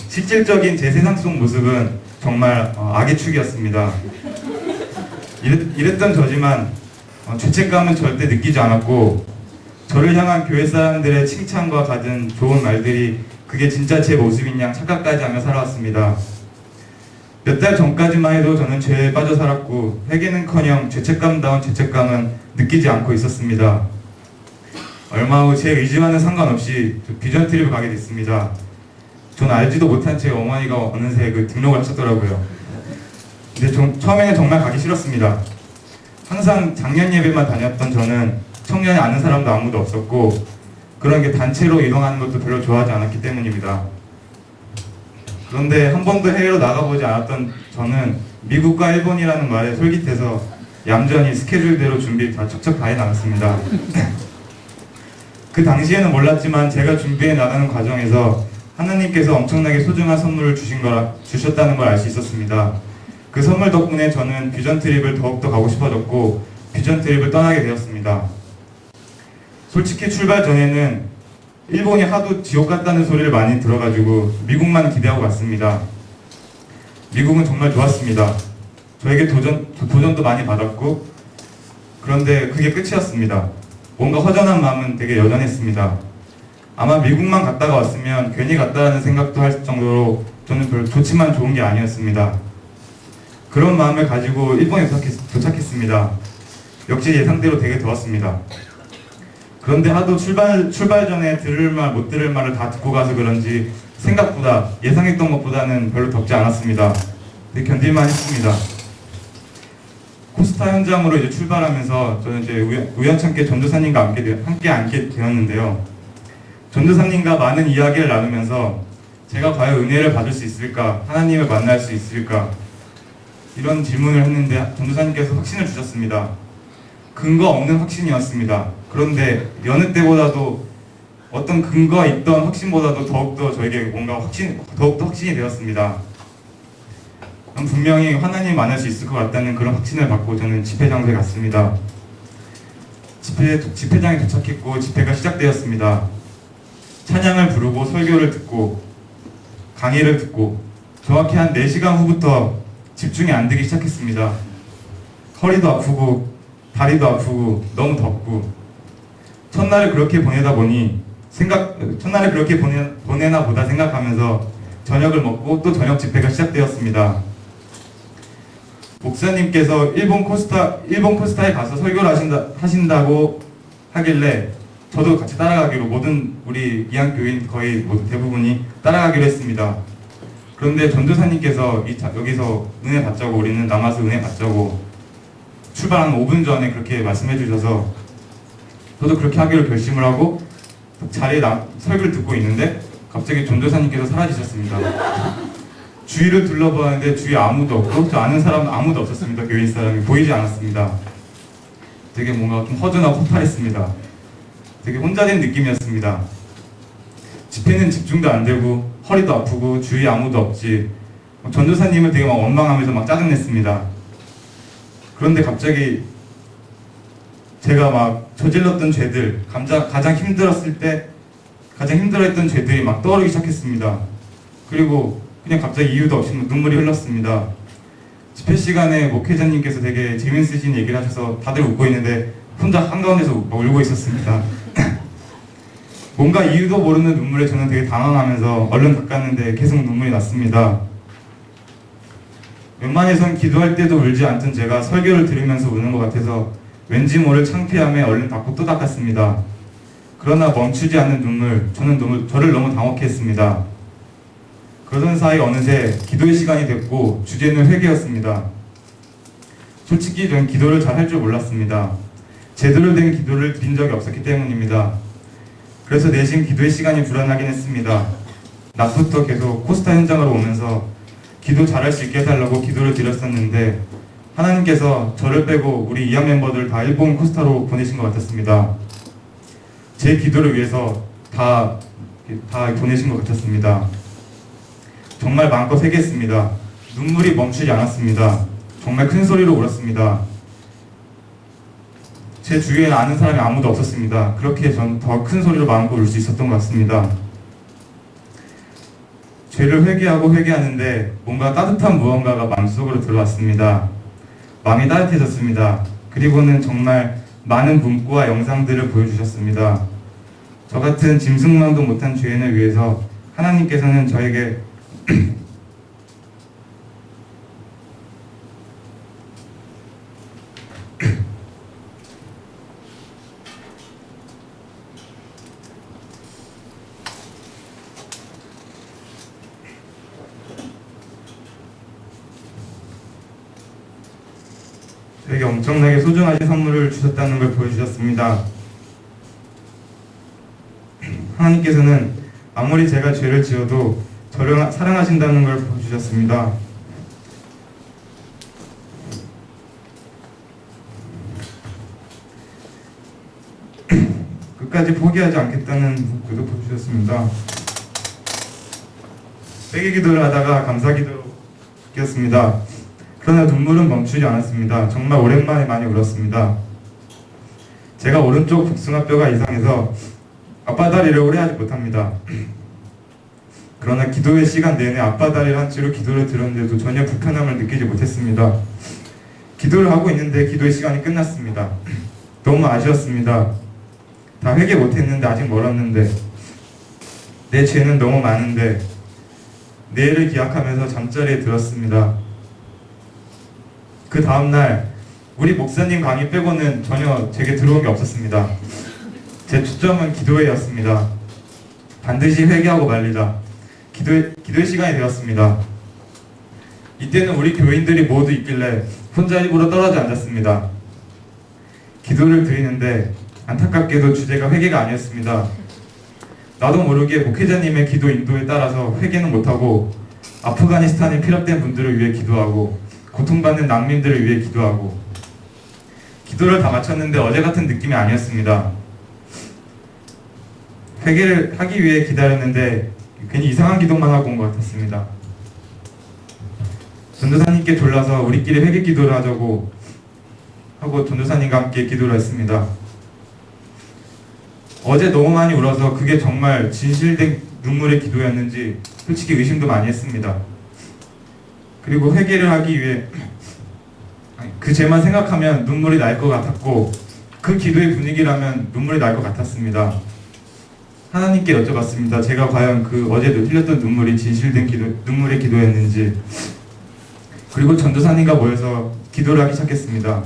실질적인 제 세상 속 모습은 정말 악의 축이었습니다. 이랬던 저지만 죄책감은 절대 느끼지 않았고 저를 향한 교회 사람들의 칭찬과 가진 좋은 말들이 그게 진짜 제 모습인 양 착각까지 하며 살아왔습니다. 몇 달 전까지만 해도 저는 죄에 빠져 살았고 회개는커녕 죄책감다운 죄책감은 느끼지 않고 있었습니다. 얼마 후 제 의지와는 상관없이 비전 트립을 가게 됐습니다. 전 알지도 못한 제 어머니가 어느새 그 등록을 하셨더라고요. 근데 처음에는 정말 가기 싫었습니다. 항상 작년 예배만 다녔던 저는 청년이 아는 사람도 아무도 없었고 그런 게 단체로 이동하는 것도 별로 좋아하지 않았기 때문입니다. 그런데 한 번도 해외로 나가보지 않았던 저는 미국과 일본이라는 말에 솔깃해서 얌전히 스케줄대로 준비 다 척척 다 해나갔습니다. 그 당시에는 몰랐지만 제가 준비해 나가는 과정에서 하나님께서 엄청나게 소중한 선물을 주셨다는 걸 알 수 있었습니다. 그 선물 덕분에 저는 비전 트립을 더욱더 가고 싶어졌고 비전 트립을 떠나게 되었습니다. 솔직히 출발 전에는 일본이 하도 지옥 같다는 소리를 많이 들어가지고 미국만 기대하고 갔습니다. 미국은 정말 좋았습니다. 저에게 도전도 많이 받았고 그런데 그게 끝이었습니다. 뭔가 허전한 마음은 되게 여전했습니다. 아마 미국만 갔다가 왔으면 괜히 갔다라는 생각도 할 정도로 저는 별로 좋지만 좋은 게 아니었습니다. 그런 마음을 가지고 일본에 도착했습니다. 역시 예상대로 되게 더웠습니다. 그런데 하도 출발 전에 들을 말 못 들을 말을 다 듣고 가서 그런지 생각보다 예상했던 것보다는 별로 덥지 않았습니다. 근데 견딜만 했습니다. 코스타 현장으로 이제 출발하면서 저는 이제 우연찮게 전도사님과 함께 앉게 되었는데요. 전도사님과 많은 이야기를 나누면서 제가 과연 은혜를 받을 수 있을까? 하나님을 만날 수 있을까? 이런 질문을 했는데 전도사님께서 확신을 주셨습니다. 근거 없는 확신이었습니다. 그런데 여느 때보다도 어떤 근거가 있던 확신보다도 더욱더 저에게 뭔가 더욱더 확신이 되었습니다. 저는 분명히 하나님 만날 수 있을 것 같다는 그런 확신을 받고 저는 집회 장소에 갔습니다. 집회장에 도착했고 집회가 시작되었습니다. 찬양을 부르고 설교를 듣고 강의를 듣고 정확히 한 4시간 후부터 집중이 안 되기 시작했습니다. 허리도 아프고 다리도 아프고 너무 덥고 첫날을 그렇게 보내나 보다 생각하면서 저녁을 먹고 또 저녁 집회가 시작되었습니다. 목사님께서 일본 코스타에 가서 설교를 하신다고 하길래 저도 같이 따라가기로 모든 우리 이한교인 거의 대부분이 따라가기로 했습니다. 그런데 전도사님께서 여기서 은혜 받자고 우리는 남아서 은혜 받자고 출발 한 5분 전에 그렇게 말씀해 주셔서 저도 그렇게 하기로 결심을 하고 자리에 설교를 듣고 있는데 갑자기 전도사님께서 사라지셨습니다. 주위를 둘러보았는데 주위에 아무도 없고 저 아는 사람은 아무도 없었습니다. 교인 사람이 보이지 않았습니다. 되게 뭔가 좀 허전하고 허탈했습니다. 되게 혼자 된 느낌이었습니다. 집회는 집중도 안 되고 허리도 아프고 주위에 아무도 없지. 전도사님을 되게 막 원망하면서 막 짜증냈습니다. 그런데 갑자기 제가 막 저질렀던 죄들, 가장 힘들어했던 죄들이 막 떠오르기 시작했습니다. 그리고 그냥 갑자기 이유도 없이 눈물이 흘렀습니다. 집회 시간에 목회자님께서 되게 재밌으신 얘기를 하셔서 다들 웃고 있는데 혼자 한가운데서 울고 있었습니다. 뭔가 이유도 모르는 눈물에 저는 되게 당황하면서 얼른 닦았는데 계속 눈물이 났습니다. 웬만해선 기도할 때도 울지 않던 제가 설교를 들으면서 우는 것 같아서 왠지 모를 창피함에 얼른 닦고 또 닦았습니다. 그러나 멈추지 않는 눈물, 저를 너무 당혹해 했습니다. 그러던 사이 어느새 기도의 시간이 됐고 주제는 회개였습니다. 솔직히 전 기도를 잘 할 줄 몰랐습니다. 제대로 된 기도를 드린 적이 없었기 때문입니다. 그래서 내심 기도의 시간이 불안하긴 했습니다. 낮부터 계속 코스타 현장으로 오면서 기도 잘할 수 있게 해달라고 기도를 드렸었는데 하나님께서 저를 빼고 우리 이학 멤버들 다 일본 코스타로 보내신 것 같았습니다. 제 기도를 위해서 다 보내신 것 같았습니다. 정말 마음껏 회개했습니다. 눈물이 멈추지 않았습니다. 정말 큰 소리로 울었습니다. 제 주위에는 아는 사람이 아무도 없었습니다. 그렇게 전 더 큰 소리로 마음껏 울 수 있었던 것 같습니다. 죄를 회개하고 회개하는데 뭔가 따뜻한 무언가가 마음속으로 들어왔습니다. 마음이 따뜻해졌습니다. 그리고는 정말 많은 문구와 영상들을 보여주셨습니다. 저 같은 짐승만도 못한 죄인을 위해서 하나님께서는 저에게 되게 엄청나게 소중하신 선물을 주셨다는 걸 보여주셨습니다. 하나님께서는 아무리 제가 죄를 지어도 저를 사랑하신다는 걸 보여주셨습니다. 끝까지 포기하지 않겠다는 문구도 보여주셨습니다. 회개 기도를 하다가 감사 기도로 바뀌었습니다. 그러나 눈물은 멈추지 않았습니다. 정말 오랜만에 많이 울었습니다. 제가 오른쪽 복숭아뼈가 이상해서 앞바다리를 오래 하지 못합니다. 그러나 기도의 시간 내내 앞바다리를 한 채로 기도를 들었는데도 전혀 불편함을 느끼지 못했습니다. 기도를 하고 있는데 기도의 시간이 끝났습니다. 너무 아쉬웠습니다. 다 회개 못했는데 아직 멀었는데 내 죄는 너무 많은데 내일을 기약하면서 잠자리에 들었습니다. 그 다음날 우리 목사님 강의 빼고는 전혀 제게 들어온 게 없었습니다. 제 초점은 기도회였습니다. 반드시 회개하고 말리자. 기도의 시간이 되었습니다. 이때는 우리 교인들이 모두 있길래 혼자 일부러 떨어져 앉았습니다. 기도를 드리는데 안타깝게도 주제가 회개가 아니었습니다. 나도 모르게 목회자님의 기도 인도에 따라서 회개는 못하고 아프가니스탄에 피랍된 분들을 위해 기도하고 고통받는 난민들을 위해 기도하고 기도를 다 마쳤는데 어제 같은 느낌이 아니었습니다. 회개를 하기 위해 기다렸는데 괜히 이상한 기도만 하고 온 것 같았습니다. 전도사님께 졸라서 우리끼리 회개 기도를 하자고 하고 전도사님과 함께 기도를 했습니다. 어제 너무 많이 울어서 그게 정말 진실된 눈물의 기도였는지 솔직히 의심도 많이 했습니다. 그리고 회개를 하기 위해 그 죄만 생각하면 눈물이 날 것 같았고 그 기도의 분위기라면 눈물이 날 것 같았습니다. 하나님께 여쭤봤습니다. 제가 과연 그 어제도 흘렸던 눈물이 진실된 눈물의 기도였는지. 그리고 전도사님과 모여서 기도를 하기 시작했습니다.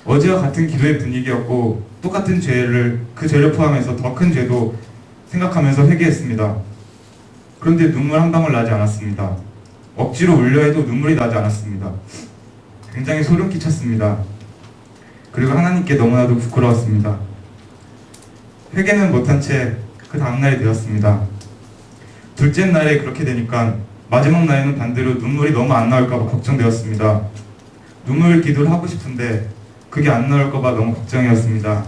어제와 같은 기도의 분위기였고 똑같은 그 죄를 포함해서 더 큰 죄도 생각하면서 회개했습니다. 그런데 눈물 한 방울 나지 않았습니다. 억지로 울려 해도 눈물이 나지 않았습니다. 굉장히 소름 끼쳤습니다. 그리고 하나님께 너무나도 부끄러웠습니다. 회개는 못한 채 그 다음날이 되었습니다. 둘째 날에 그렇게 되니까 마지막 날에는 반대로 눈물이 너무 안 나올까봐 걱정되었습니다. 눈물 기도를 하고 싶은데 그게 안 나올까봐 너무 걱정이었습니다.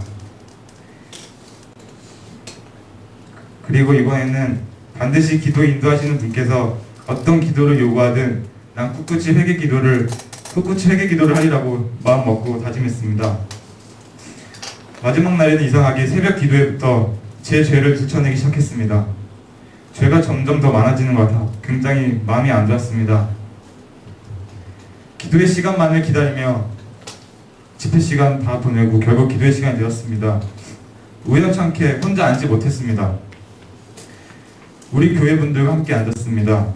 그리고 이번에는 반드시 기도 인도하시는 분께서 어떤 기도를 요구하든 난 꿋꿋이 회개 기도를 하리라고 마음 먹고 다짐했습니다. 마지막 날에는 이상하게 새벽 기도회부터 제 죄를 들춰내기 시작했습니다. 죄가 점점 더 많아지는 것 같아 굉장히 마음이 안 좋았습니다. 기도의 시간만을 기다리며 집회 시간 다 보내고 결국 기도의 시간이 되었습니다. 우연찮게 혼자 앉지 못했습니다. 우리 교회 분들과 함께 앉았습니다.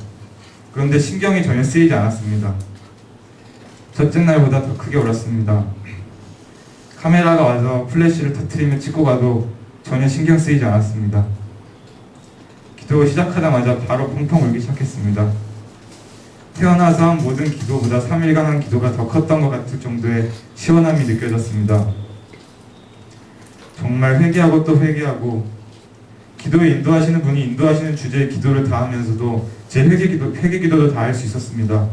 그런데 신경이 전혀 쓰이지 않았습니다. 첫째 날보다 더 크게 울었습니다. 카메라가 와서 플래시를 터트리며 찍고 가도 전혀 신경 쓰이지 않았습니다. 기도 시작하자마자 바로 펑펑 울기 시작했습니다. 태어나서 한 모든 기도보다 3일간 한 기도가 더 컸던 것 같을 정도의 시원함이 느껴졌습니다. 정말 회개하고 또 회개하고 기도에 인도하시는 분이 인도하시는 주제의 기도를 다 하면서도 제 회개 기도도 다 할 수 있었습니다.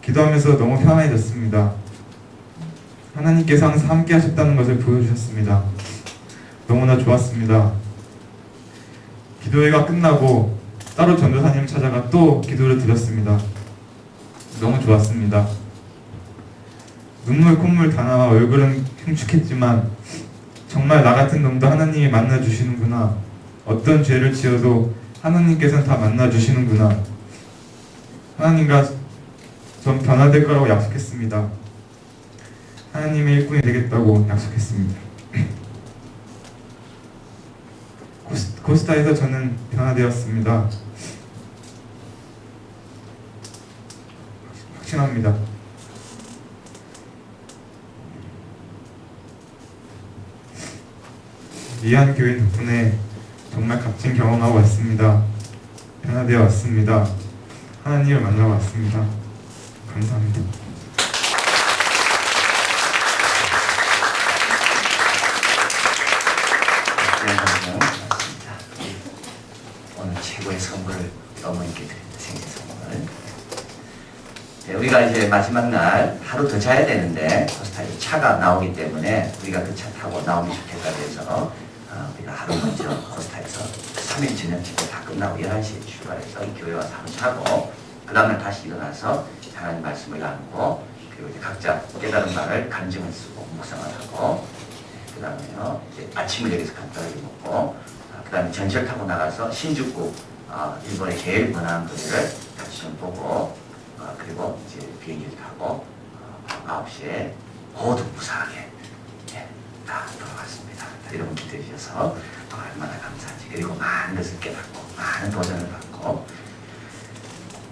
기도하면서 너무 편안해졌습니다. 하나님께서 항상 함께 하셨다는 것을 보여주셨습니다. 너무나 좋았습니다. 기도회가 끝나고 따로 전도사님 찾아가 또 기도를 드렸습니다. 너무 좋았습니다. 눈물 콧물 다 나와 얼굴은 흉측했지만 정말 나 같은 놈도 하나님이 만나주시는구나. 어떤 죄를 지어도 하나님께서는 다 만나주시는구나. 하나님과 전 변화될 거라고 약속했습니다. 하나님의 일꾼이 되겠다고 약속했습니다. 코스타에서 저는 변화되었습니다. 확신합니다. 미안 교회 덕분에 정말 값진 경험하고 왔습니다. 변화되어 왔습니다. 하나님을 만나러 왔습니다. 감사합니다. 오늘 최고의 선물을 어머니께 드립니다. 생일 선물. 네, 우리가 이제 마지막 날 하루 더 자야 되는데 코스타에 차가 나오기 때문에 우리가 그 차 타고 나오면 좋겠다 그래서 우리가 하루 먼저 코스타에서 3일 저녁 집회 다 끝나고 11시에 출발해서 이 교회 와서 하루 자고 그 다음날 다시 일어나서 하나님 말씀을 나누고 그리고 이제 각자 깨달은 말을 간증을 쓰고 묵상을 하고 그 다음에요 이제 아침을 여기서 간단하게 먹고 그 다음에 전철 타고 나가서 신주쿠 일본의 제일 번화한 거리를 같이 좀 보고 그리고 이제 비행기를 타고 9시에 모두 무사하게 다 돌아왔습니다. 여러분 기대해 주셔서 얼마나 감사한지 그리고 많은 것을 깨닫고 많은 도전을 받고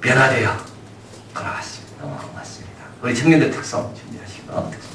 변화되어 돌아왔습니다. 너무 고맙습니다. 우리 청년들 특성 준비하시고 특성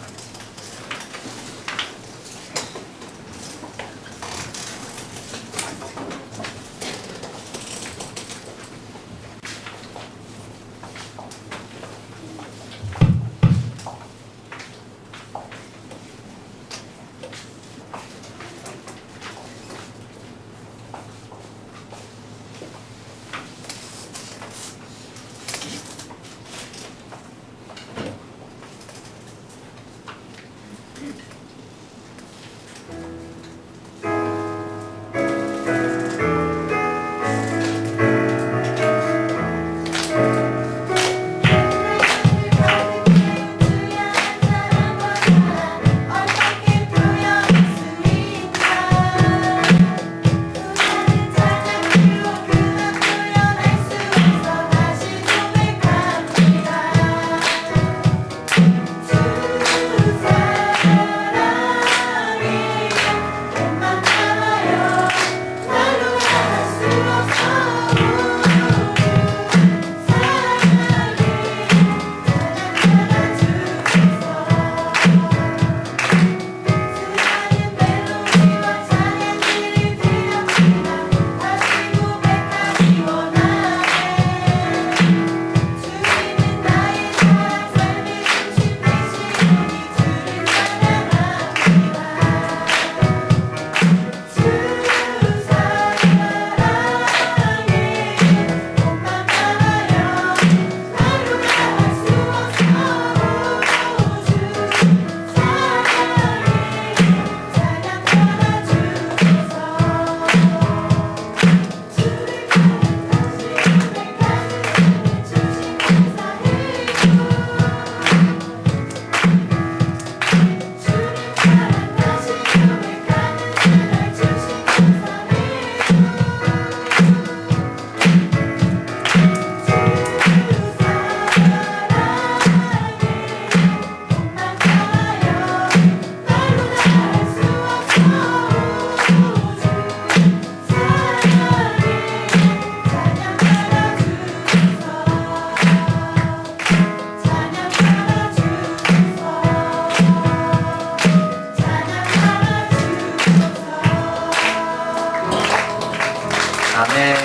아멘.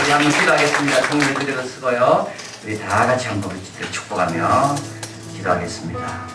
우리 한번 기도하겠습니다. 성경을 그대로 쓰고요. 우리 다 같이 한번 축복하며 기도하겠습니다.